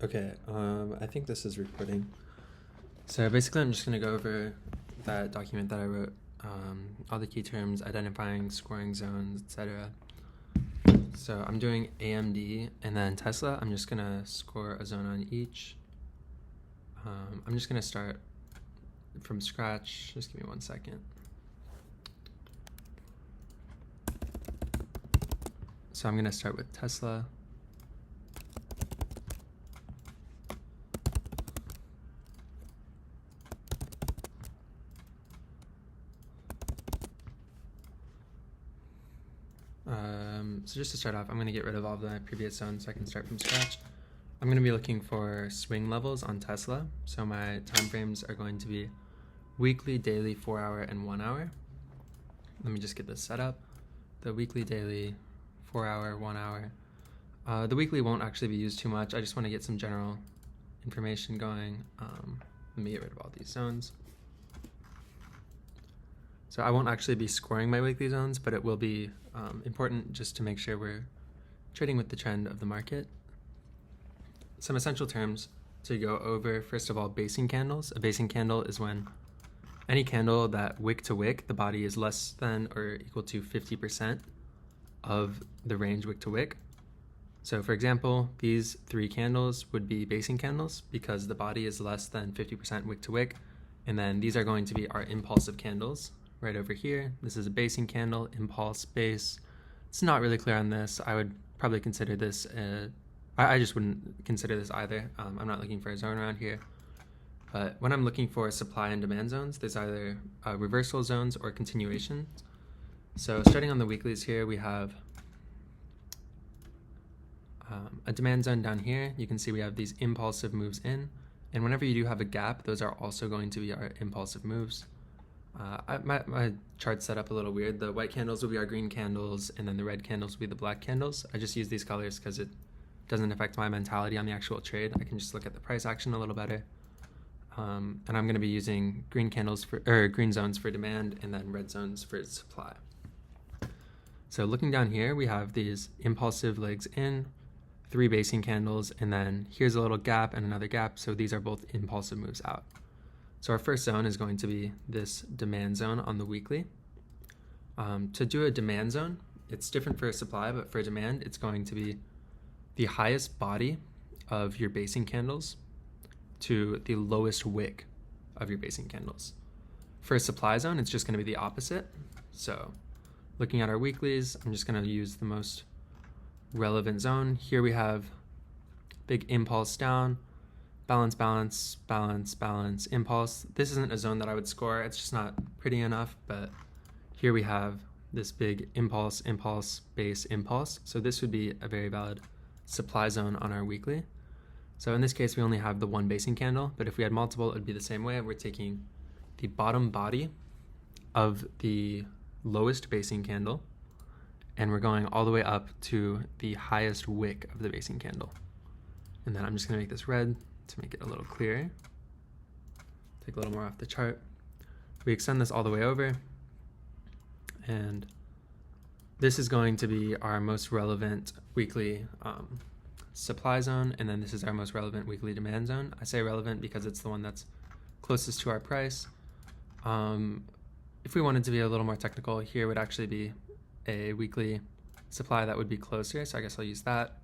Okay, I think this is recording. So basically I'm just going to go over that document that I wrote, all the key terms, identifying, scoring zones, etc. So I'm doing AMD and then Tesla. I'm just going to score a zone on each. I'm just going to start from scratch. Just give me 1 second. So I'm going to start with Tesla. So just to start off, I'm going to get rid of all of my previous zones so I can start from scratch. I'm going to be looking for swing levels on Tesla. So my time frames are going to be weekly, daily, 4 hour, and 1 hour. Let me just get this set up. The weekly, daily, 4 hour, 1 hour. The weekly won't actually be used too much. I just want to get some general information going. Let me get rid of all these zones. So I won't actually be scoring my weekly zones, but it will be important just to make sure we're trading with the trend of the market. Some essential terms to go over. First of all, basing candles. A basing candle is when any candle that wick to wick, the body is less than or equal to 50% of the range wick to wick. So for example, these 3 candles would be basing candles because the body is less than 50% wick to wick. And then these are going to be our impulsive candles right over here. This is a basing candle, impulse, base. It's not really clear on this. I would probably consider this, I just wouldn't consider this either. I'm not looking for a zone around here. But when I'm looking for supply and demand zones, there's either reversal zones or continuation. So starting on the weeklies here, we have a demand zone down here. You can see we have these impulsive moves in. And whenever you do have a gap, those are also going to be our impulsive moves. My chart's set up a little weird. The white candles will be our green candles, and then the red candles will be the black candles. I just use these colors because it doesn't affect my mentality on the actual trade. I can just look at the price action a little better. And I'm going to be using green candles green zones for demand, and then red zones for supply. So looking down here, we have these impulsive legs in, 3 basing candles, and then here's a little gap and another gap. So these are both impulsive moves out. So our first zone is going to be this demand zone on the weekly. To do a demand zone, it's different for supply, but for demand, it's going to be the highest body of your basing candles to the lowest wick of your basing candles. For a supply zone, it's just going to be the opposite. So looking at our weeklies, I'm just going to use the most relevant zone. Here we have big impulse down, balance, balance, balance, balance, impulse. This isn't a zone that I would score. It's just not pretty enough, but here we have this big impulse, impulse, base, impulse. So this would be a very valid supply zone on our weekly. So in this case, we only have the 1 basing candle, but if we had multiple, it would be the same way. We're taking the bottom body of the lowest basing candle, and we're going all the way up to the highest wick of the basing candle. And then I'm just gonna make this red to make it a little clearer. Take a little more off the chart. We extend this all the way over, and this is going to be our most relevant weekly supply zone, and then this is our most relevant weekly demand zone. I say relevant because it's the one that's closest to our price. If we wanted to be a little more technical, here would actually be a weekly supply that would be closer, so I guess I'll use that.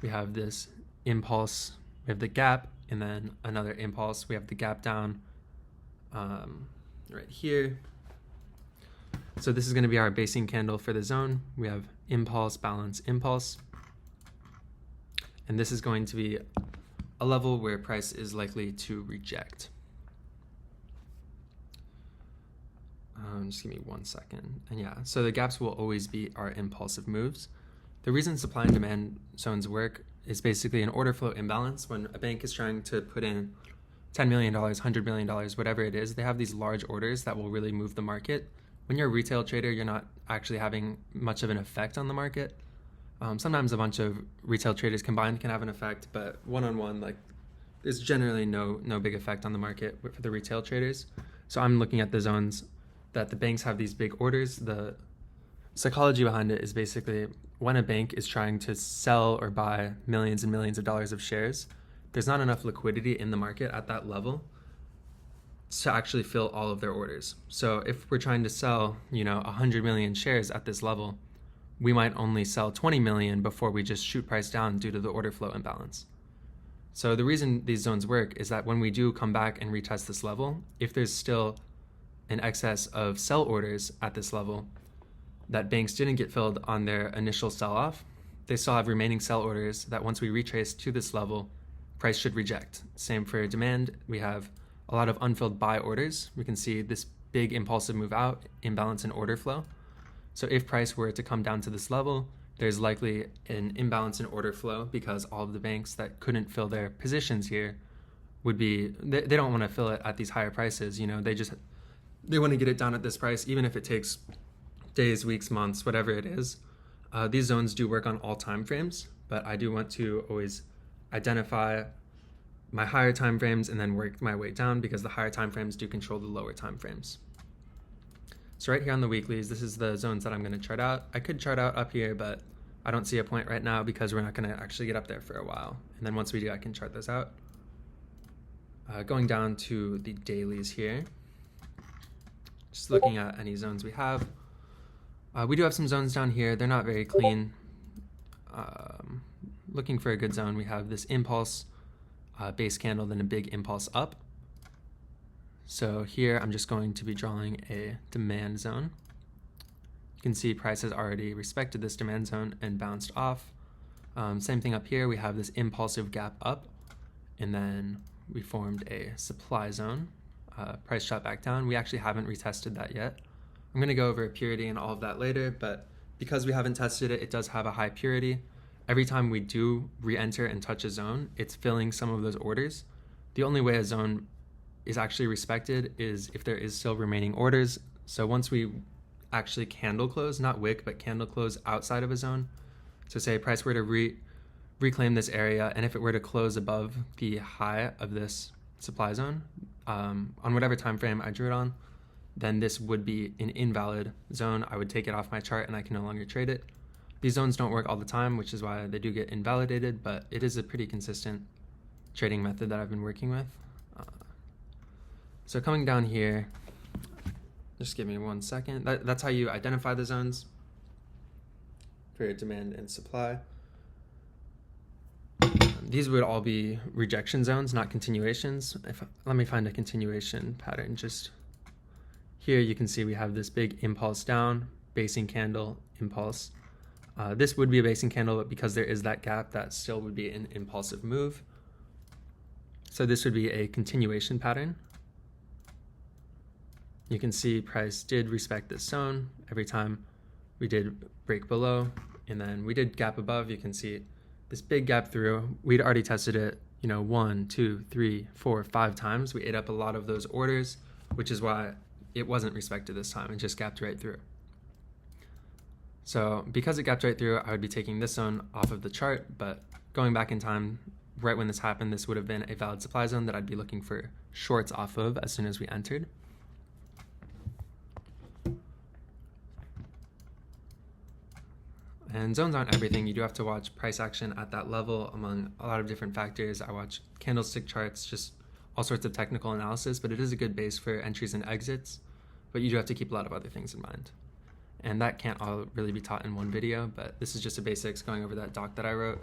We have this impulse, we have the gap, and then another impulse. We have the gap down right here. So this is going to be our basing candle for the zone. We have impulse, balance, impulse. And this is going to be a level where price is likely to reject. Just give me 1 second. And yeah, so the gaps will always be our impulsive moves. The reason supply and demand zones work is basically an order flow imbalance. When a bank is trying to put in $10 million, $100 million, whatever it is, they have these large orders that will really move the market. When you're a retail trader, you're not actually having much of an effect on the market. Sometimes a bunch of retail traders combined can have an effect, but one-on-one, like, there's generally no big effect on the market for the retail traders. So I'm looking at the zones that the banks have these big orders. The psychology behind it is basically when a bank is trying to sell or buy millions and millions of dollars of shares, there's not enough liquidity in the market at that level to actually fill all of their orders. So if we're trying to sell, 100 million shares at this level, we might only sell 20 million before we just shoot price down due to the order flow imbalance. So the reason these zones work is that when we do come back and retest this level, if there's still an excess of sell orders at this level that banks didn't get filled on their initial sell-off, they still have remaining sell orders that once we retrace to this level, price should reject. Same for demand. We have a lot of unfilled buy orders. We can see this big impulsive move out, imbalance in order flow. So if price were to come down to this level, there's likely an imbalance in order flow because all of the banks that couldn't fill their positions here would be, they don't want to fill it at these higher prices. They want to get it down at this price, even if it takes days, weeks, months, whatever it is. These zones do work on all time frames, but I do want to always identify my higher time frames and then work my way down because the higher time frames do control the lower time frames. So right here on the weeklies, this is the zones that I'm going to chart out. I could chart out up here, but I don't see a point right now because we're not going to actually get up there for a while. And then once we do, I can chart those out. Going down to the dailies here, just looking at any zones we have. We do have some zones down here. They're not very clean. Looking for a good zone, we have this impulse base candle, then a big impulse up. So here I'm just going to be drawing a demand zone. You can see price has already respected this demand zone and bounced off. Same thing up here, we have this impulsive gap up, and then we formed a supply zone. Price shot back down. We actually haven't retested that yet. I'm going to go over purity and all of that later, but because we haven't tested it, it does have a high purity. Every time we do re-enter and touch a zone, it's filling some of those orders. The only way a zone is actually respected is if there is still remaining orders. So once we actually candle close, not wick, but candle close outside of a zone. So say price were to reclaim this area, and if it were to close above the high of this supply zone, on whatever time frame I drew it on, then this would be an invalid zone. I would take it off my chart and I can no longer trade it. These zones don't work all the time, which is why they do get invalidated, but it is a pretty consistent trading method that I've been working with. So coming down here, just give me 1 second. That's how you identify the zones for demand and supply. These would all be rejection zones, not continuations. Let me find a continuation pattern. Just here you can see we have this big impulse down, basing candle, impulse. This would be a basing candle, but because there is that gap, that still would be an impulsive move. So this would be a continuation pattern. You can see price did respect this zone every time we did break below, and then we did gap above. You can see this big gap through. We'd already tested it, 1, 2, 3, 4, 5 times. We ate up a lot of those orders, which is why it wasn't respected this time. It just gapped right through. So because it gapped right through, I would be taking this zone off of the chart, but going back in time, right when this happened, this would have been a valid supply zone that I'd be looking for shorts off of as soon as we entered. And zones aren't everything. You do have to watch price action at that level among a lot of different factors. I watch candlestick charts, just all sorts of technical analysis, but it is a good base for entries and exits. But you do have to keep a lot of other things in mind. And that can't all really be taught in one video, but this is just a basics going over that doc that I wrote.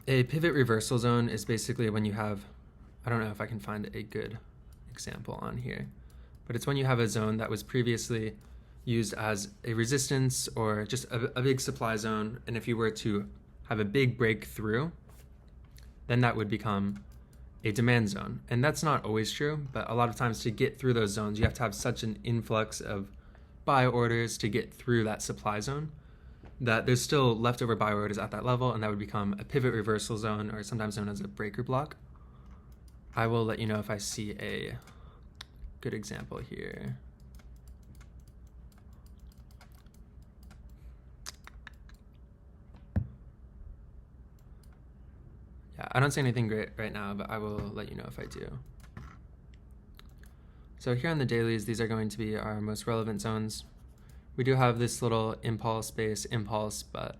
A pivot reversal zone is basically when you have, I don't know if I can find a good example on here, but it's when you have a zone that was previously used as a resistance or just a big supply zone, and if you were to have a big breakthrough, then that would become a demand zone. And that's not always true, but a lot of times to get through those zones, you have to have such an influx of buy orders to get through that supply zone that there's still leftover buy orders at that level, and that would become a pivot reversal zone, or sometimes known as a breaker block. I will let you know if I see a good example here. Yeah, I don't see anything great right now, but I will let you know if I do. So here on the dailies, these are going to be our most relevant zones. We do have this little impulse base impulse, but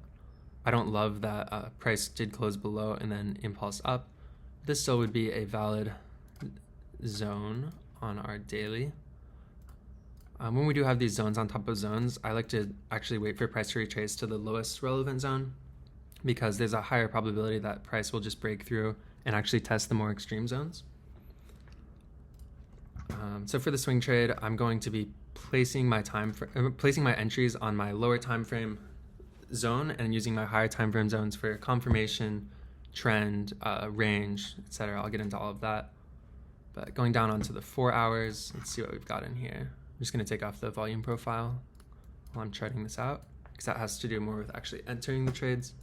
I don't love that price did close below and then impulse up. This still would be a valid zone on our daily. When we do have these zones on top of zones, I like to actually wait for price to retrace to the lowest relevant zone, because there's a higher probability that price will just break through and actually test the more extreme zones. So for the swing trade, I'm going to be placing my entries on my lower time frame zone and using my higher time frame zones for confirmation, trend, range, etc. I'll get into all of that. But going down onto the 4 hours, let's see what we've got in here. I'm just going to take off the volume profile while I'm charting this out, because that has to do more with actually entering the trades.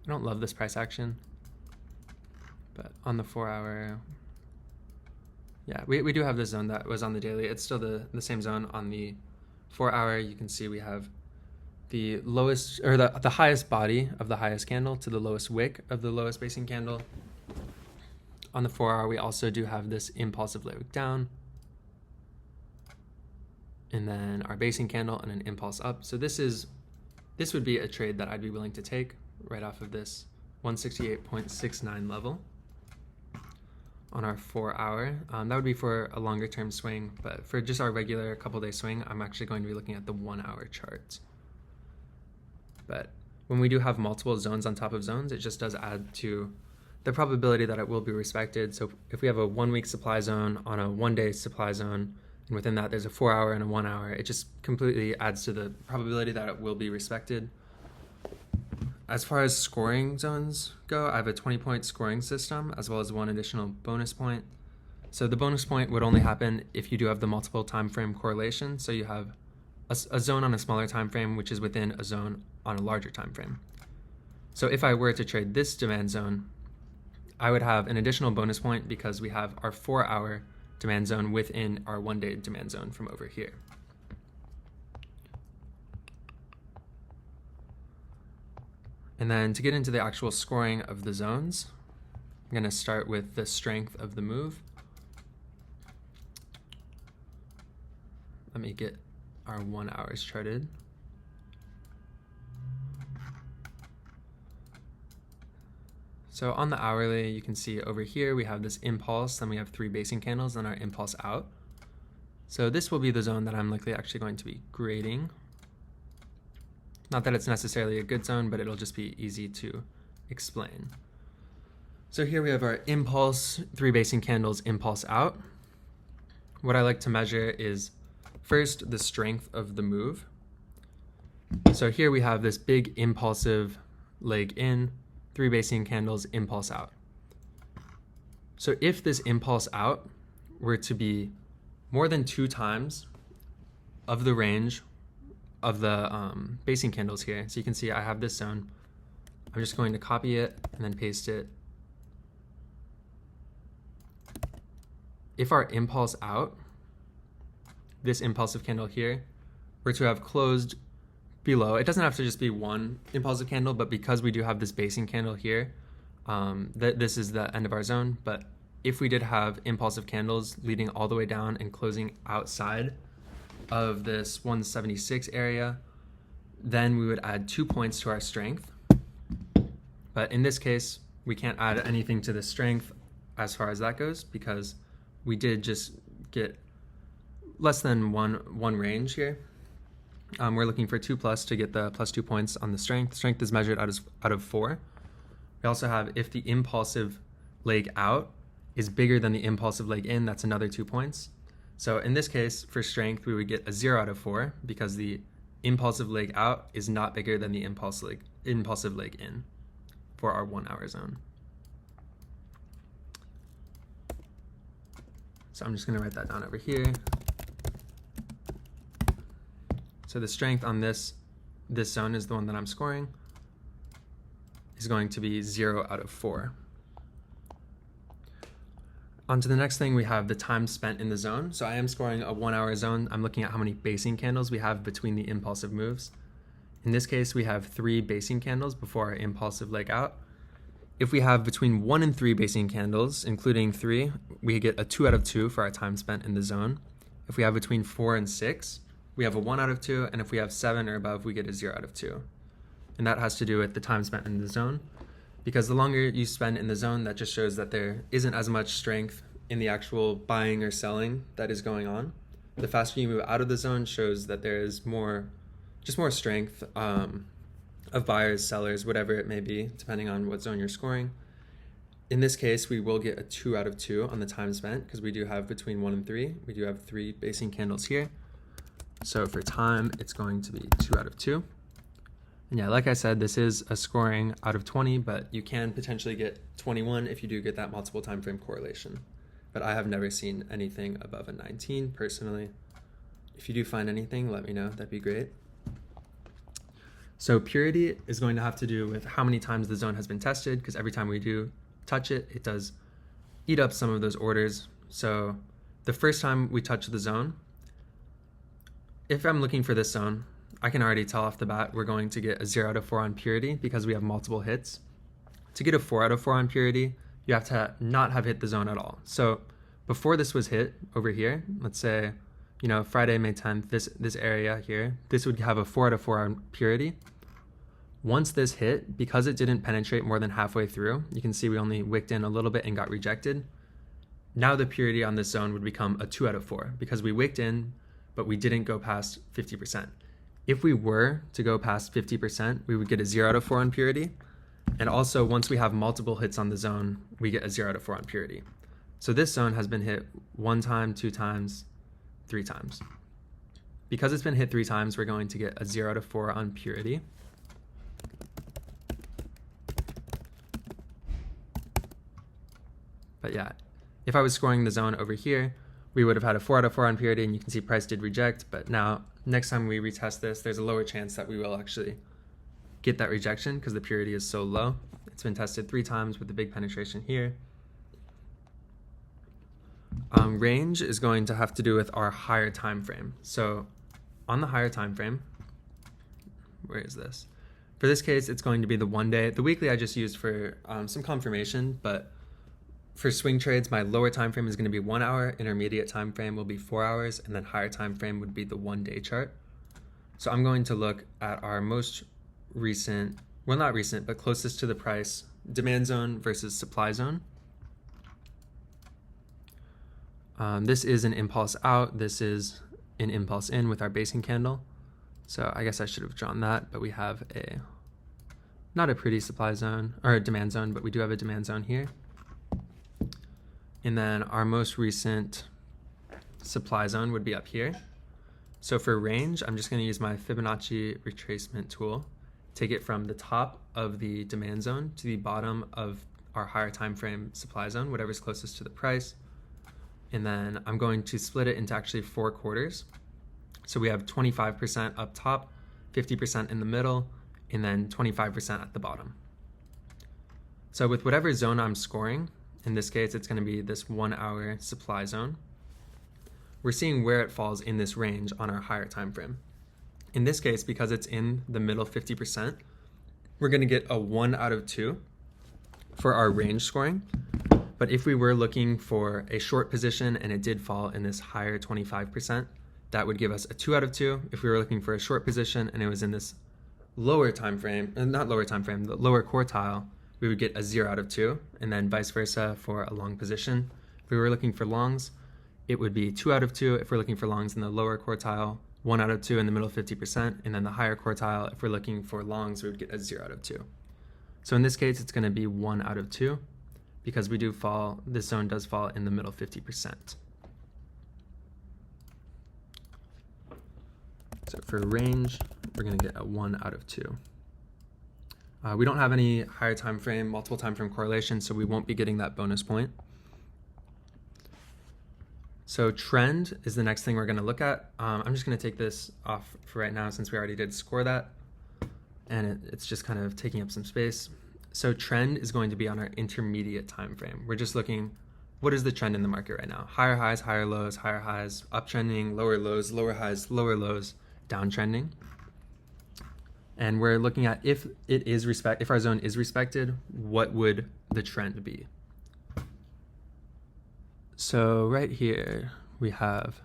I don't love this price action, but on the 4 hour, yeah, we do have this zone that was on the daily. It's still the same zone on the 4 hour. You can see we have the lowest, or the highest body of the highest candle to the lowest wick of the lowest basing candle. On the 4 hour, we also do have this impulsive leg down, and then our basing candle and an impulse up. So this would be a trade that I'd be willing to take right off of this 168.69 level on our 4 hour. That would be for a longer term swing, but for just our regular couple day swing, I'm actually going to be looking at the 1 hour chart. But when we do have multiple zones on top of zones, it just does add to the probability that it will be respected. So if we have a 1 week supply zone on a 1 day supply zone, and within that there's a 4 hour and a 1 hour, it just completely adds to the probability that it will be respected. As far as scoring zones go, I have a 20-point scoring system as well as one additional bonus point. So the bonus point would only happen if you do have the multiple time frame correlation. So you have a zone on a smaller time frame, which is within a zone on a larger time frame. So if I were to trade this demand zone, I would have an additional bonus point because we have our 4 hour demand zone within our 1 day demand zone from over here. And then to get into the actual scoring of the zones, I'm going to start with the strength of the move. Let me get our 1 hours charted. So on the hourly, you can see over here we have this impulse, then we have 3 basing candles, and our impulse out. So this will be the zone that I'm likely actually going to be grading. Not that it's necessarily a good zone, but it'll just be easy to explain. So here we have our impulse, 3 basing candles, impulse out. What I like to measure is first the strength of the move. So here we have this big impulsive leg in, 3 basing candles, impulse out. So if this impulse out were to be more than 2 times of the range of the basing candles here, so you can see I have this zone. I'm just going to copy it and then paste it. If our impulse out, this impulsive candle here, were to have closed below, it doesn't have to just be one impulsive candle, but because we do have this basing candle here, this is the end of our zone. But if we did have impulsive candles leading all the way down and closing outside of this 176 area, then we would add 2 points to our strength. But in this case, we can't add anything to the strength as far as that goes, because we did just get less than one range here. We're looking for 2+ to get the +2 points on the strength. Strength is measured out of 4. We also have, if the impulsive leg out is bigger than the impulsive leg in, that's another 2 points. So in this case, for strength, we would get a 0 out of 4 because the impulsive leg out is not bigger than the impulsive leg in for our 1 hour zone. So I'm just going to write that down over here. So the strength on this zone is the one that I'm scoring, is going to be 0 out of 4. On to the next thing, we have the time spent in the zone. So I am scoring a 1 hour zone. I'm looking at how many basing candles we have between the impulsive moves. In this case, we have 3 basing candles before our impulsive leg out. If we have between 1 and 3 basing candles, including 3, we get a 2 out of 2 for our time spent in the zone. If we have between 4 and 6, we have a 1 out of 2, and if we have 7 or above, we get a 0 out of 2. And that has to do with the time spent in the zone, because the longer you spend in the zone, that just shows that there isn't as much strength in the actual buying or selling that is going on. The faster you move out of the zone shows that there is more strength of buyers, sellers, whatever it may be, depending on what zone you're scoring. In this case, we will get a 2 out of 2 on the time spent because we do have between 1 and 3. We do have 3 basing candles here. So for time, it's going to be 2 out of 2. And yeah, like I said, this is a scoring out of 20, but you can potentially get 21 if you do get that multiple time frame correlation. But I have never seen anything above a 19 personally. If you do find anything, let me know. That'd be great. So purity is going to have to do with how many times the zone has been tested, because every time we do touch it, it does eat up some of those orders. So the first time we touch the zone, if I'm looking for this zone, I can already tell off the bat we're going to get a 0 out of 4 on purity because we have multiple hits. To get a 4 out of 4 on purity, you have to not have hit the zone at all. So before this was hit over here, let's say, Friday, May 10th, this area here, this would have a 4 out of 4 on purity. Once this hit, because it didn't penetrate more than halfway through, you can see we only wicked in a little bit and got rejected. Now the purity on this zone would become a 2 out of 4 because we wicked in, but we didn't go past 50%. If we were to go past 50%, we would get a 0 out of 4 on purity. And also, once we have multiple hits on the zone, we get a 0 out of 4 on purity. So this zone has been hit 1 time, 2 times, 3 times. Because it's been hit 3 times, we're going to get a 0 out of 4 on purity. But yeah, if I was scoring the zone over here, we would have had a 4 out of 4 on purity, and you can see price did reject. But now, next time we retest this, there's a lower chance that we will actually get that rejection because the purity is so low. It's been tested 3 times with the big penetration here. Range is going to have to do with our higher time frame. So on the higher time frame, where is this? For this case, it's going to be the 1 day. The weekly I just used for some confirmation, but for swing trades, my lower time frame is going to be 1 hour, intermediate time frame will be 4 hours, and then higher time frame would be the 1 day chart. So I'm going to look at our most recent, well, not recent, but closest to the price, demand zone versus supply zone. This is an impulse out. This is an impulse in with our basing candle. So I guess I should have drawn that, but we have not a pretty supply zone or a demand zone, but we do have a demand zone here. And then our most recent supply zone would be up here. So for range, I'm just going to use my Fibonacci retracement tool, take it from the top of the demand zone to the bottom of our higher time frame supply zone, whatever's closest to the price. And then I'm going to split it into actually 4 quarters. So we have 25% up top, 50% in the middle, and then 25% at the bottom. So with whatever zone I'm scoring, in this case, it's going to be this 1 hour supply zone. We're seeing where it falls in this range on our higher time frame. In this case, because it's in the middle 50%, we're going to get a 1 out of 2 for our range scoring. But if we were looking for a short position and it did fall in this higher 25%, that would give us a 2 out of 2. If we were looking for a short position and it was in this lower time frame, not lower time frame, the lower quartile, we would get a 0 out of 2, and then vice versa for a long position. If we were looking for longs, it would be 2 out of 2 if we're looking for longs in the lower quartile, 1 out of 2 in the middle 50%, and then the higher quartile, if we're looking for longs, we would get a 0 out of 2. So in this case, it's going to be 1 out of 2 because we do fall, this zone does fall in the middle 50%. So for range, we're going to get a 1 out of 2. We don't have any higher time frame, multiple time frame correlation, so we won't be getting that bonus point. So trend is the next thing we're going to look at. I'm just going to take this off for right now since we already did score that, and it's just kind of taking up some space. So trend is going to be on our intermediate time frame. We're just looking, what is the trend in the market right now? Higher highs, higher lows, uptrending, lower lows, lower highs, lower lows, downtrending. And we're looking at if our zone is respected, what would the trend be? So right here we have,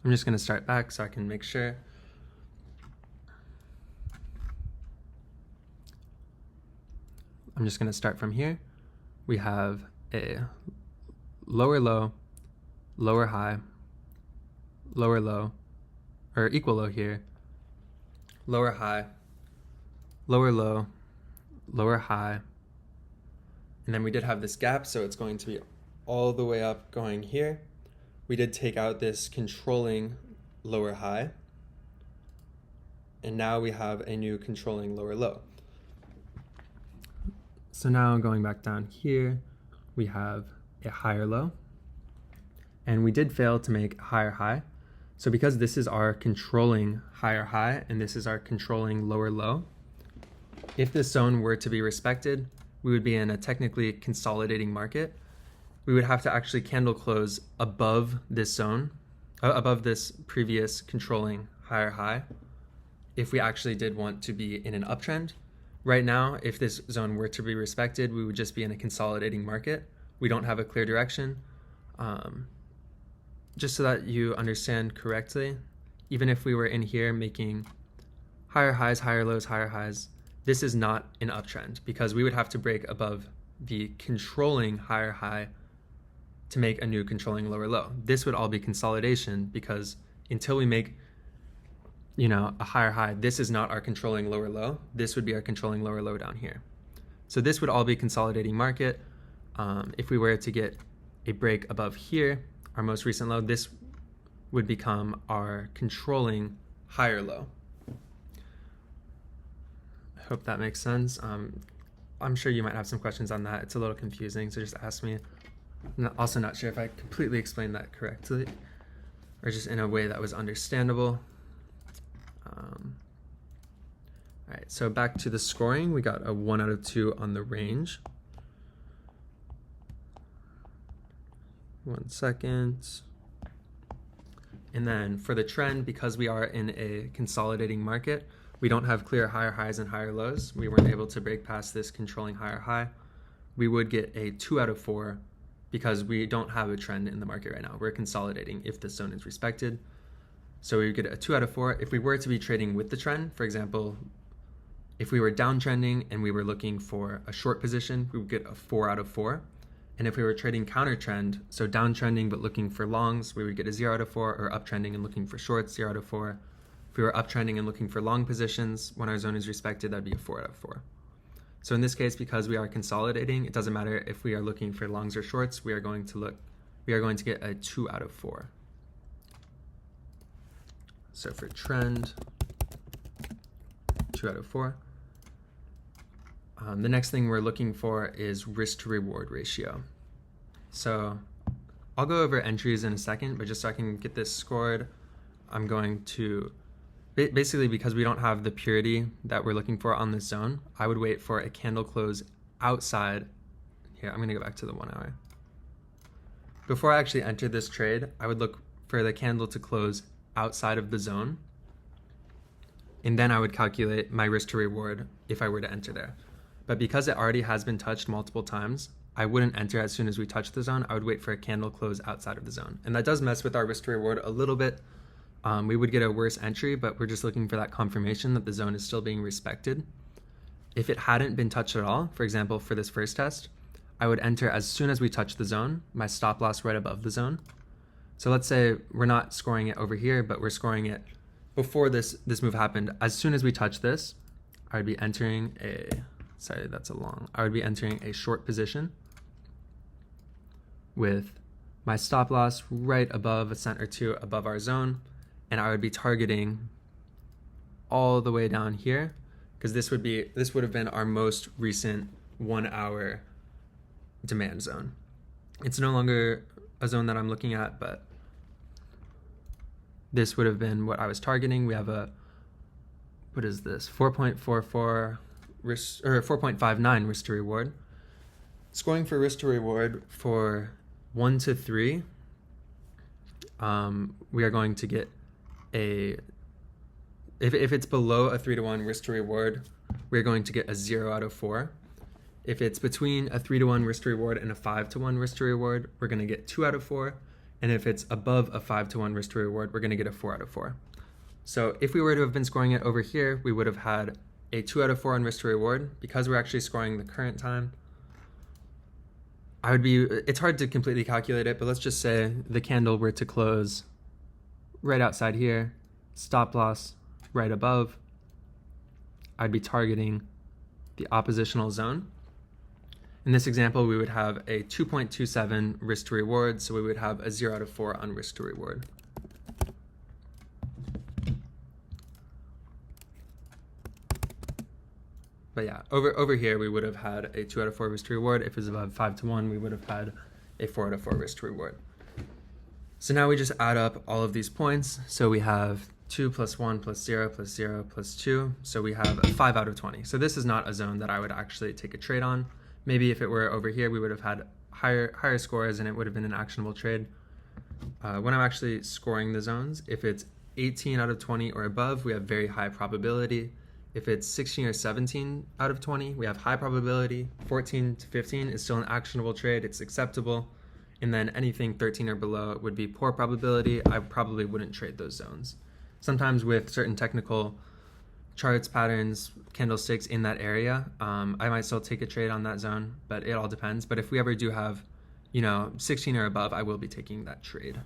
I'm just going to start back so I can make sure. I'm just going to start from here. We have a lower low, lower high, lower low, or equal low here, lower high, lower low, lower high, and then we did have this gap, so it's going to be all the way up going here. We did take out this controlling lower high, and now we have a new controlling lower low. So now going back down here, we have a higher low, and we did fail to make higher high. So because this is our controlling higher high and this is our controlling lower low, if this zone were to be respected, we would be in a technically consolidating market. We would have to actually candle close above this zone, above this previous controlling higher high, if we actually did want to be in an uptrend. Right now, if this zone were to be respected, we would just be in a consolidating market. We don't have a clear direction. Just so that you understand correctly, even if we were in here making higher highs, higher lows, higher highs, this is not an uptrend because we would have to break above the controlling higher high to make a new controlling lower low. This would all be consolidation because until we make, a higher high, this is not our controlling lower low. This would be our controlling lower low down here. So this would all be consolidating market. If we were to get a break above here, our most recent low, this would become our controlling higher low. I hope that makes sense. I'm sure you might have some questions on that. It's a little confusing, so just ask me. I'm also not sure if I completely explained that correctly or just in a way that was understandable. All right, so back to the scoring. We got a 1 out of 2 on the range. 1 second. And then for the trend, because we are in a consolidating market, we don't have clear higher highs and higher lows. We weren't able to break past this controlling higher high. We would get a 2 out of 4 because we don't have a trend in the market right now. We're consolidating if the zone is respected. So we would get a 2 out of 4. If we were to be trading with the trend, for example, if we were downtrending and we were looking for a short position, we would get a 4 out of 4. And if we were trading counter trend, so downtrending but looking for longs, we would get a 0 out of 4, or uptrending and looking for shorts, 0 out of 4. If we were uptrending and looking for long positions, when our zone is respected, that'd be a 4 out of 4. So in this case, because we are consolidating, it doesn't matter if we are looking for longs or shorts, we are going to get a 2 out of 4. So for trend, 2 out of 4. The next thing we're looking for is risk to reward ratio. So I'll go over entries in a second, but just so I can get this scored, I'm going to, basically because we don't have the purity that we're looking for on this zone, I would wait for a candle close outside. Here, I'm going to go back to the 1 hour. Before I actually entered this trade, I would look for the candle to close outside of the zone, and then I would calculate my risk to reward if I were to enter there. But because it already has been touched multiple times, I wouldn't enter as soon as we touch the zone. I would wait for a candle close outside of the zone. And that does mess with our risk to reward a little bit. We would get a worse entry, but we're just looking for that confirmation that the zone is still being respected. If it hadn't been touched at all, for example, for this first test, I would enter as soon as we touch the zone, my stop loss right above the zone. So let's say we're not scoring it over here, but we're scoring it before this move happened. As soon as we touch this, I would be entering I would be entering a short position with my stop loss right above, a cent or two above our zone, and I would be targeting all the way down here because this would have been our most recent 1 hour demand zone. It's no longer a zone that I'm looking at, but this would have been what I was targeting. We have a, what is this, 4.44 risk, or 4.59 risk to reward. Scoring for risk to reward for 1 to 3, we are going to get a, if it's below a 3 to 1 risk to reward, we're going to get a 0 out of 4. If it's between a 3-to-1 risk to reward and a 5-to-1 risk to reward, we're going to get 2 out of 4. And if it's above a 5-to-1 risk to reward, we're going to get a 4 out of 4. So if we were to have been scoring it over here, we would have had a 2 out of 4 on risk to reward. Because we're actually scoring the current time, it's hard to completely calculate it, but let's just say the candle were to close right outside here, stop loss right above. I'd be targeting the oppositional zone. In this example, we would have a 2.27 risk to reward, so we would have a 0 out of 4 on risk to reward. But yeah, over here, we would have had a 2 out of 4 risk to reward. If it was above 5-to-1, we would have had a 4 out of 4 risk to reward. So now we just add up all of these points. So we have 2 plus 1 plus 0 plus 0 plus 2. So we have a 5 out of 20. So this is not a zone that I would actually take a trade on. Maybe if it were over here, we would have had higher scores and it would have been an actionable trade. When I'm actually scoring the zones, if it's 18 out of 20 or above, we have very high probability. If it's 16 or 17 out of 20, we have high probability. 14 to 15 is still an actionable trade. It's acceptable. And then anything 13 or below would be poor probability. I probably wouldn't trade those zones. Sometimes with certain technical charts, patterns, candlesticks in that area, I might still take a trade on that zone, but it all depends. But if we ever do have, 16 or above, I will be taking that trade.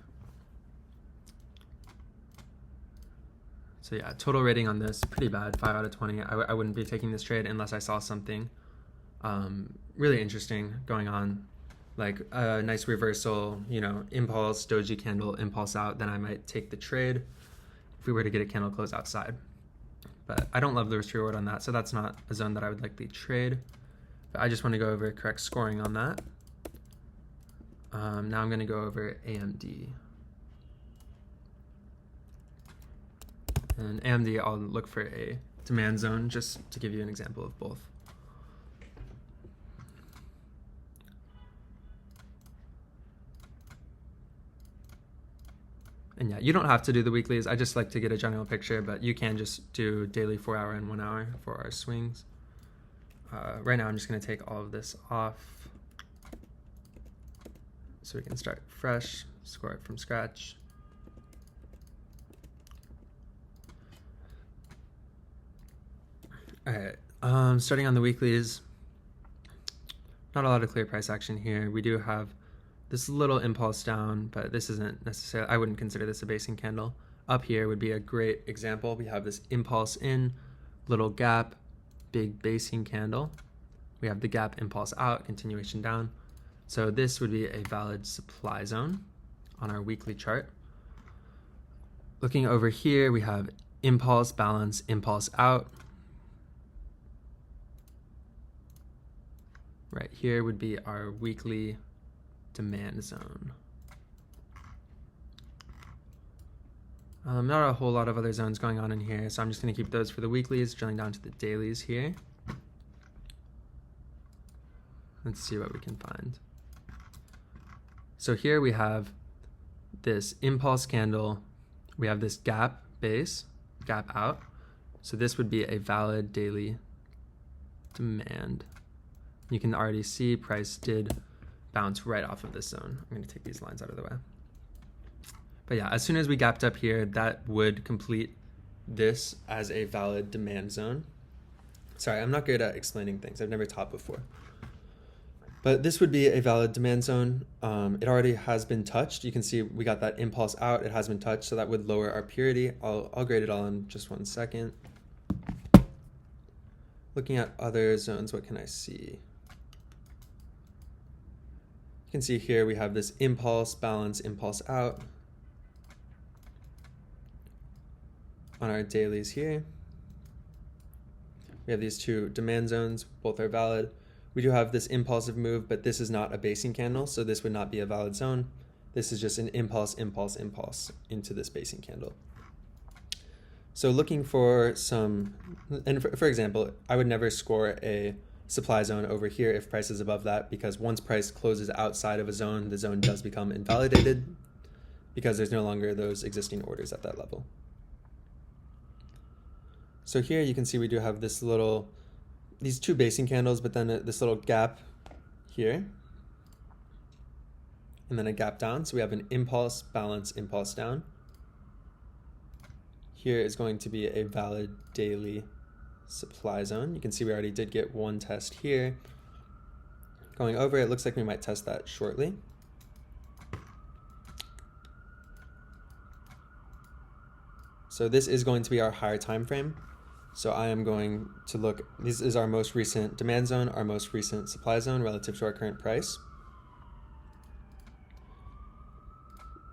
So yeah, total rating on this, pretty bad, 5 out of 20. I wouldn't be taking this trade unless I saw something really interesting going on, like a nice reversal, impulse, doji candle, impulse out, then I might take the trade if we were to get a candle close outside. But I don't love the risk to reward on that, so that's not a zone that I would likely trade. But I just want to go over correct scoring on that. Now I'm going to go over AMD. And AMD, I'll look for a demand zone just to give you an example of both. And yeah, you don't have to do the weeklies. I just like to get a general picture, but you can just do daily 4-hour and 1-hour for our swings. Right now, I'm just going to take all of this off so we can start fresh, score it from scratch. All right, starting on the weeklies, not a lot of clear price action here. We do have this little impulse down, but this isn't necessarily, I wouldn't consider this a basing candle. Up here would be a great example. We have this impulse in, little gap, big basing candle. We have the gap, impulse out, continuation down. So this would be a valid supply zone on our weekly chart. Looking over here, we have impulse, balance, impulse out. Right here would be our weekly demand zone. Not a whole lot of other zones going on in here, so I'm just going to keep those for the weeklies, drilling down to the dailies here. Let's see what we can find. So here we have this impulse candle, we have this gap base, gap out. So this would be a valid daily demand. You can already see price did bounce right off of this zone. I'm going to take these lines out of the way. But yeah, as soon as we gapped up here, that would complete this as a valid demand zone. Sorry, I'm not good at explaining things. I've never taught before. But this would be a valid demand zone. It already has been touched. You can see we got that impulse out. It has been touched, so that would lower our purity. I'll grade it all in just 1 second. Looking at other zones, what can I see? You can see here we have this impulse, balance, impulse out. On our dailies here, we have these two demand zones, both are valid. We do have this impulsive move, but this is not a basing candle, so this would not be a valid zone. This is just an impulse, impulse, impulse into this basing candle. So looking for some, and for example, I would never score a supply zone over here if price is above that, because once price closes outside of a zone, the zone does become invalidated because there's no longer those existing orders at that level. So here you can see we do have this little these two basing candles, but then this little gap here, and then a gap down. So we have an impulse, balance, impulse down. Here is going to be a valid daily supply zone. You can see we already did get one test here. Going over, it looks like we might test that shortly. So this is going to be our higher time frame. So I am going to look, this is our most recent demand zone, our most recent supply zone relative to our current price.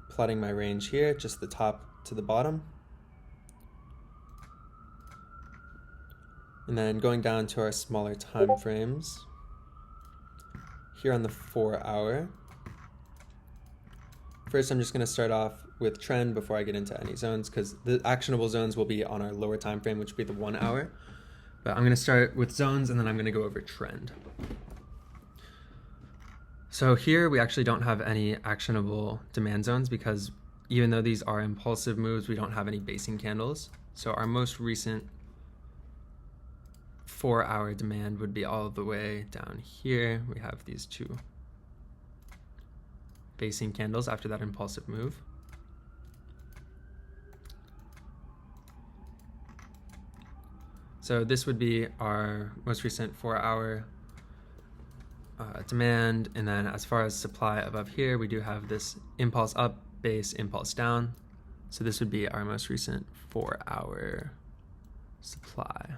Plotting my range here, just the top to the bottom. And then going down to our smaller time frames. Here on the 4 hour. First, I'm just going to start off with trend before I get into any zones, because the actionable zones will be on our lower time frame, which would be the 1 hour. But I'm going to start with zones, and then I'm going to go over trend. So here we actually don't have any actionable demand zones, because even though these are impulsive moves, we don't have any basing candles. So our most recent 4 hour demand would be all the way down here. We have these two basing candles after that impulsive move. So this would be our most recent 4 hour demand. And then as far as supply above here, we do have this impulse up, base, impulse down. So this would be our most recent 4 hour supply.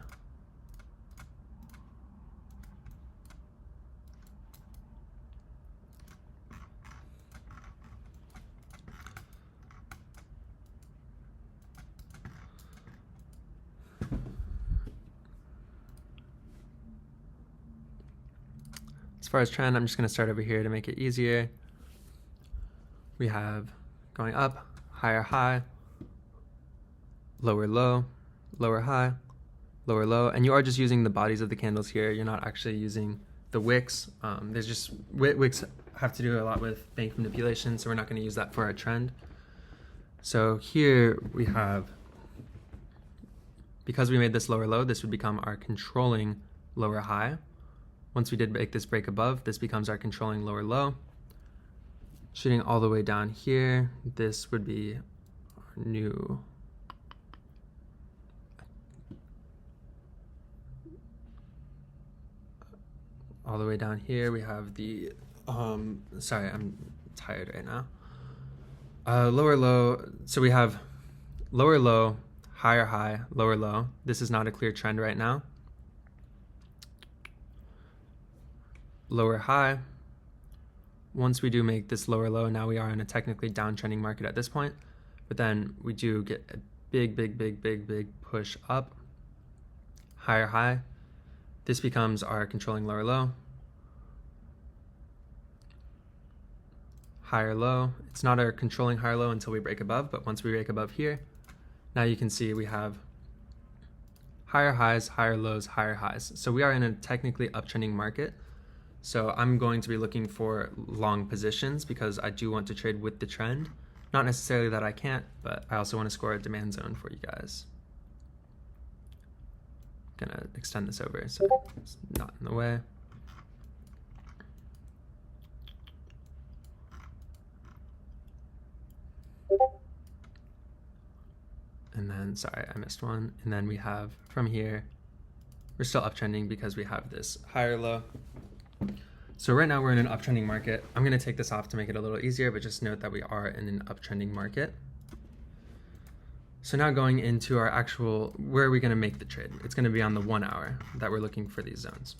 As far as trend, I'm just going to start over here to make it easier. We have going up, higher high, lower low, lower high, lower low, and you are just using the bodies of the candles here. You're not actually using the wicks. There's just wicks have to do a lot with bank manipulation, so we're not going to use that for our trend. So here we have, because we made this lower low, this would become our controlling lower high. Once we did make this break above, this becomes our controlling lower low. Shooting all the way down here, this would be our new all the way down here. We have the sorry, I'm tired right now. Lower low. So we have lower low, higher high, lower low. This is not a clear trend right now. Lower high. Once we do make this lower low, now we are in a technically downtrending market at this point, but then we do get a big push up, higher high. This becomes our controlling lower low, higher low. It's not our controlling higher low until we break above, but once we break above here, now you can see we have higher highs, higher lows, higher highs. So we are in a technically uptrending market. So I'm going to be looking for long positions because I do want to trade with the trend. Not necessarily that I can't, but I also want to score a demand zone for you guys. Gonna extend this over so it's not in the way. And then, sorry, I missed one. And then we have from here, we're still uptrending because we have this higher low. So right now we're in an uptrending market. I'm going to take this off to make it a little easier, but just note that we are in an uptrending market. So now going into our actual, where are we going to make the trade? It's going to be on the 1 hour that we're looking for these zones.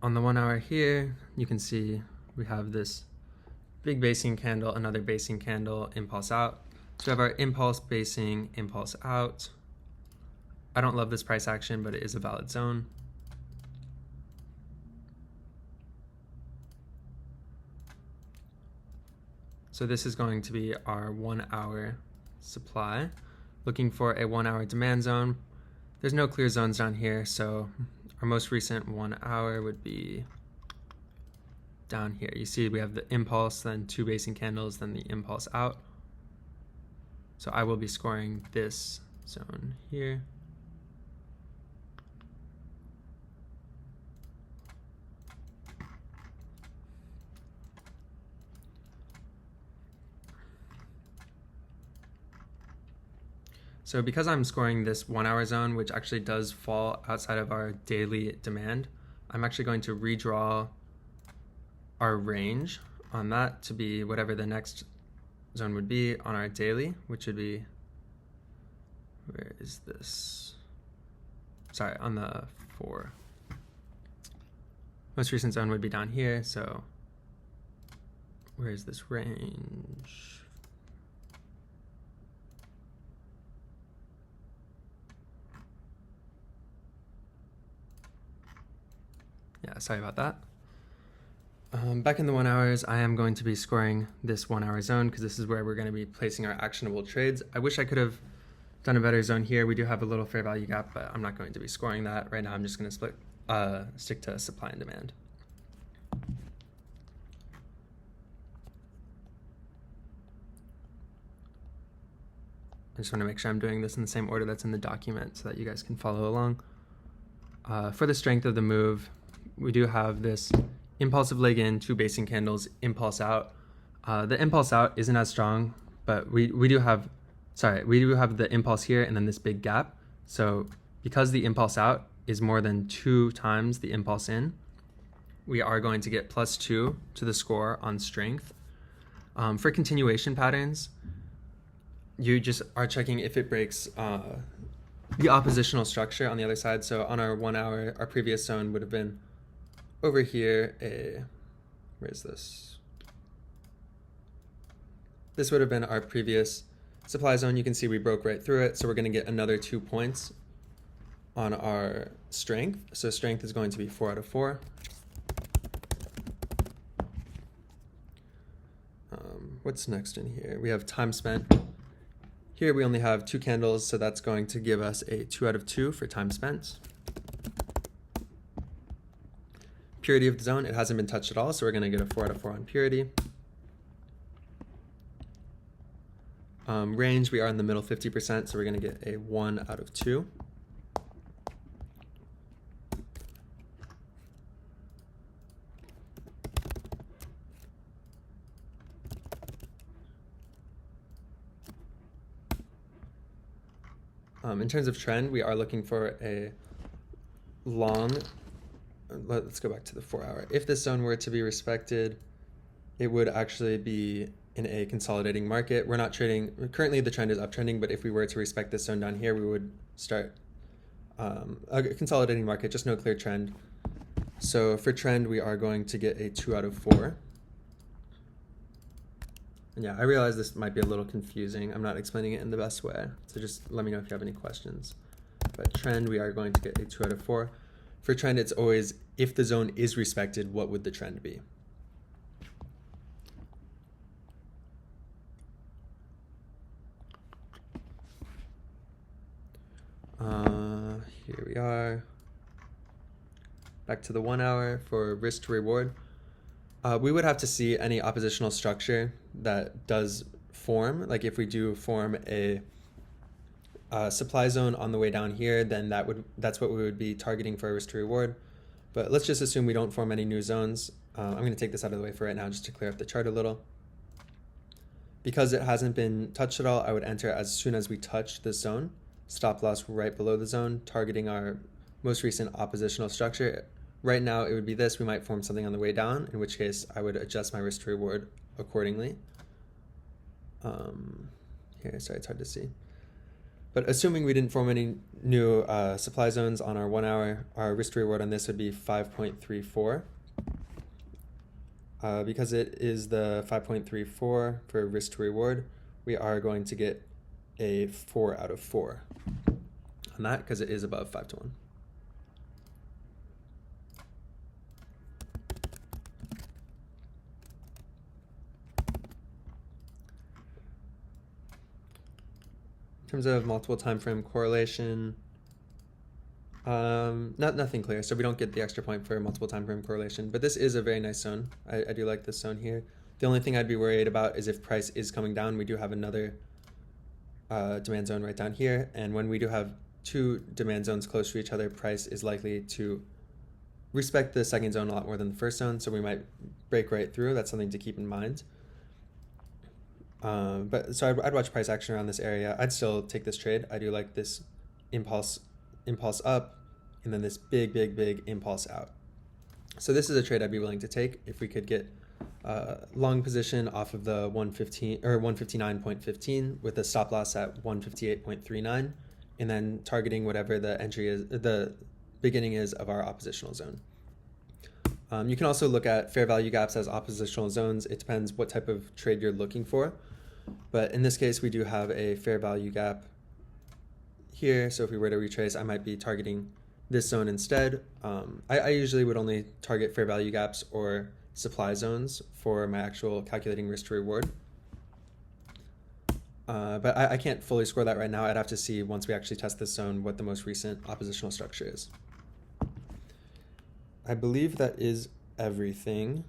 On the 1 hour here, you can see we have this big basing candle, another basing candle, impulse out. So we have our impulse, basing, impulse out. I don't love this price action, but it is a valid zone. So this is going to be our 1 hour supply. Looking for a 1 hour demand zone. There's no clear zones down here, so our most recent 1 hour would be down here. You see we have the impulse, then two basing candles, then the impulse out. So I will be scoring this zone here. So because I'm scoring this 1 hour zone, which actually does fall outside of our daily demand, I'm actually going to redraw our range on that to be whatever the next zone would be on our daily, which would be, where is this? Sorry, on the 4. Most recent zone would be down here, so where is this range? Yeah, sorry about that. Back in the 1 hours, I am going to be scoring this 1 hour zone because this is where we're going to be placing our actionable trades. I wish I could have done a better zone here. We do have a little fair value gap, but I'm not going to be scoring that. Right now, I'm just going to stick to supply and demand. I just want to make sure I'm doing this in the same order that's in the document so that you guys can follow along. For the strength of the move, we do have this impulsive leg in, 2 basing candles, impulse out. The impulse out isn't as strong, but we do have the impulse here and then this big gap. So because the impulse out is more than 2 times the impulse in, we are going to get +2 to the score on strength. For continuation patterns, you just are checking if it breaks the oppositional structure on the other side. So on our 1 hour, our previous zone would have been over here. Where is this? This would have been our previous supply zone. You can see we broke right through it. So we're going to get another 2 points on our strength. So strength is going to be 4 out of 4. What's next in here? We have time spent. Here we only have 2 candles, so that's going to give us a 2 out of 2 for time spent. Purity of the zone, it hasn't been touched at all, so we're going to get a 4 out of 4 on purity. Range, we are in the middle 50%, so we're going to get a 1 out of 2. In terms of trend, we are looking for a long, let's go back to the 4 hour. If this zone were to be respected, it would actually be in a consolidating market. We're not trading, currently the trend is uptrending, but if we were to respect this zone down here, we would start a consolidating market, just no clear trend. So for trend, we are going to get a 2 out of 4. And yeah, I realize this might be a little confusing. I'm not explaining it in the best way. So just let me know if you have any questions. But trend, we are going to get a 2 out of 4. For trend, it's always, if the zone is respected, what would the trend be? Here we are. Back to the 1 hour for risk to reward. We would have to see any oppositional structure that does form. Like if we do form a supply zone on the way down here, then that's what we would be targeting for a risk to reward. But let's just assume we don't form any new zones. I'm going to take this out of the way for right now just to clear up the chart a little. Because it hasn't been touched at all, I would enter as soon as we touch this zone. Stop loss right below the zone, targeting our most recent oppositional structure. Right now it would be this. We might form something on the way down, in which case I would adjust my risk to reward accordingly. Here, sorry, it's hard to see. But assuming we didn't form any new supply zones on our 1 hour, our risk to reward on this would be 5.34. Because it is the 5.34 for risk to reward, we are going to get a 4 out of 4 on that because it is above 5 to 1. In terms of multiple time frame correlation, nothing clear, so we don't get the extra point for multiple time frame correlation, but this is a very nice zone. I do like this zone here. The only thing I'd be worried about is if price is coming down. We do have another demand zone right down here. And when we do have two demand zones close to each other, price is likely to respect the second zone a lot more than the first zone, so we might break right through. That's something to keep in mind. But so I'd watch price action around this area. I'd still take this trade. I do like this impulse up, and then this big impulse out. So this is a trade I'd be willing to take if we could get long position off of the 115 or 159.15 with a stop loss at 158.39, and then targeting whatever the entry is, the beginning is of our oppositional zone. You can also look at fair value gaps as oppositional zones. It depends what type of trade you're looking for. But in this case, we do have a fair value gap here. So if we were to retrace, I might be targeting this zone instead. I usually would only target fair value gaps or supply zones for my actual calculating risk to reward. But I can't fully score that right now. I'd have to see once we actually test this zone what the most recent oppositional structure is. I believe that is everything.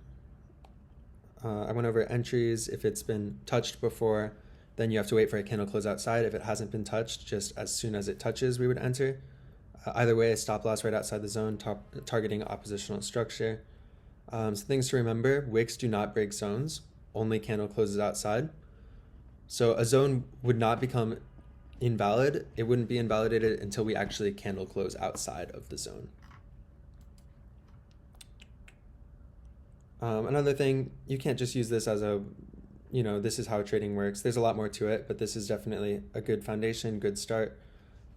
I went over entries. If it's been touched before, then you have to wait for a candle close outside. If it hasn't been touched, just as soon as it touches, we would enter. Either way, a stop loss right outside the zone, targeting oppositional structure. So things to remember: wicks do not break zones. Only candle closes outside. So a zone would not become invalid. It wouldn't be invalidated until we actually candle close outside of the zone. Another thing, you can't just use this as a, this is how trading works. There's a lot more to it, but this is definitely a good foundation, good start.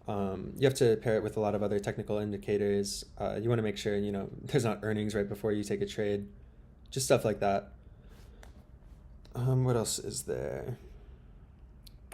You have to pair it with a lot of other technical indicators. You want to make sure, there's not earnings right before you take a trade. Just stuff like that. What else is there?